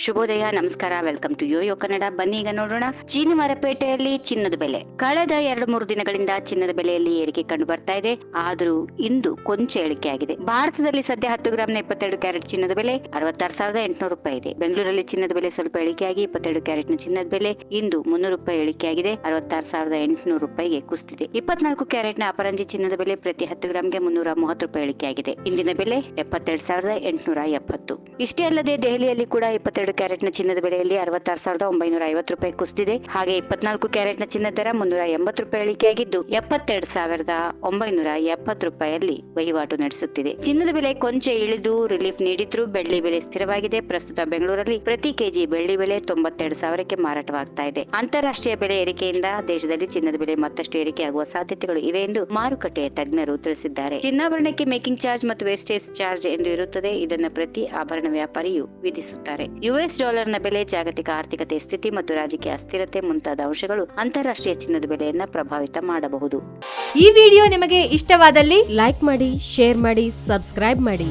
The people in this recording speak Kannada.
ಶುಭೋದಯ, ನಮಸ್ಕಾರ. Welcome to Yoyo Kannada. ಬನ್ನಿ ಈಗ ನೋಡೋಣ ಚೀನಿವಾರಪೇಟೆಯಲ್ಲಿ ಚಿನ್ನದ ಬೆಲೆ. ಕಳೆದ 2-3 ದಿನಗಳಿಂದ ಚಿನ್ನದ ಬೆಲೆಯಲ್ಲಿ ಏರಿಕೆ ಕಂಡು ಬರ್ತಾ ಇದೆ. ಆದರೂ ಇಂದು ಕೊಂಚ ಇಳಿಕೆಯಾಗಿದೆ. ಭಾರತದಲ್ಲಿ ಸದ್ಯ 10 ಗ್ರಾಂನ 22 ಕ್ಯಾರೆಟ್ ಚಿನ್ನದ ಬೆಲೆ 66,800 ರೂಪಾಯಿ ಇದೆ. ಬೆಂಗಳೂರಲ್ಲಿ ಚಿನ್ನದ ಬೆಲೆ ಸ್ವಲ್ಪ ಇಳಿಕೆಯಾಗಿ 22 ಕ್ಯಾರೆಟ್ನ ಚಿನ್ನದ ಬೆಲೆ ಇಂದು 300 ರೂಪಾಯಿ ಇಳಿಕೆಯಾಗಿದೆ. 66,800 ರೂಪಾಯಿಗೆ ಕುಸಿದಿದೆ. 24 ಕ್ಯಾರೆಟ್ನ ಅಪರಂಜಿ ಚಿನ್ನದ ಬೆಲೆ ಪ್ರತಿ 10 ಗ್ರಾಂಗೆ 330 ರೂಪಾಯಿ ಇಳಿಕೆಯಾಗಿದೆ. ಇಂದಿನ ಬೆಲೆ 72,870. ಇಷ್ಟೇ ಅಲ್ಲದೆ ದೆಹಲಿಯಲ್ಲಿ ಕೂಡ 22 ಕ್ಯಾರೆಟ್ನ ಚಿನ್ನದ ಬೆಲೆಯಲ್ಲಿ 66,950 ರೂಪಾಯಿ ಕುಸಿದಿದೆ. ಹಾಗೆ 24 ಕ್ಯಾರೆಟ್ನ ಚಿನ್ನದ ದರ 380 ರೂಪಾಯಿ ಇಳಿಕೆಯಾಗಿದ್ದು 72,970 ರೂಪಾಯಿಯಲ್ಲಿ ವಹಿವಾಟು ನಡೆಸುತ್ತಿದೆ. ಚಿನ್ನದ ಬೆಲೆ ಕೊಂಚ ಇಳಿದು ರಿಲೀಫ್ ನೀಡಿದ್ರು ಬೆಳ್ಳಿ ಬೆಲೆ ಸ್ಥಿರವಾಗಿದೆ. ಪ್ರಸ್ತುತ ಬೆಂಗಳೂರಲ್ಲಿ ಪ್ರತಿ ಕೆಜಿ ಬೆಳ್ಳಿ ಬೆಲೆ 92,000ಕ್ಕೆ ಮಾರಾಟವಾಗ್ತಾ ಇದೆ. ಅಂತಾರಾಷ್ಟ್ರೀಯ ಬೆಲೆ ಏರಿಕೆಯಿಂದ ದೇಶದಲ್ಲಿ ಚಿನ್ನದ ಬೆಲೆ ಮತ್ತಷ್ಟು ಏರಿಕೆಯಾಗುವ ಸಾಧ್ಯತೆಗಳು ಇವೆ ಎಂದು ಮಾರುಕಟ್ಟೆಯ ತಜ್ಞರು ತಿಳಿಸಿದ್ದಾರೆ. ಚಿನ್ನಾಭರಣಕ್ಕೆ ಮೇಕಿಂಗ್ ಚಾರ್ಜ್ ಮತ್ತು ವೇಸ್ಟೇಜ್ ಚಾರ್ಜ್ ಎಂದು ಇರುತ್ತದೆ. ಇದನ್ನು ಪ್ರತಿ ಆಭರಣ ವ್ಯಾಪಾರಿಯು ವಿಧಿಸುತ್ತಾರೆ. ಯುಎಸ್ ಡಾಲರ್ನ ಬೆಲೆ, ಜಾಗತಿಕ ಆರ್ಥಿಕತೆ ಸ್ಥಿತಿ ಮತ್ತು ರಾಜಕೀಯ ಅಸ್ಥಿರತೆ ಮುಂತಾದ ಅಂಶಗಳು ಅಂತಾರಾಷ್ಟ್ರೀಯ ಚಿನ್ನದ ಬೆಲೆಯನ್ನ ಪ್ರಭಾವಿತ ಮಾಡಬಹುದು. ಈ ವಿಡಿಯೋ ನಿಮಗೆ ಇಷ್ಟವಾದಲ್ಲಿ ಲೈಕ್ ಮಾಡಿ, ಶೇರ್ ಮಾಡಿ, ಸಬ್ಸ್ಕ್ರೈಬ್ ಮಾಡಿ.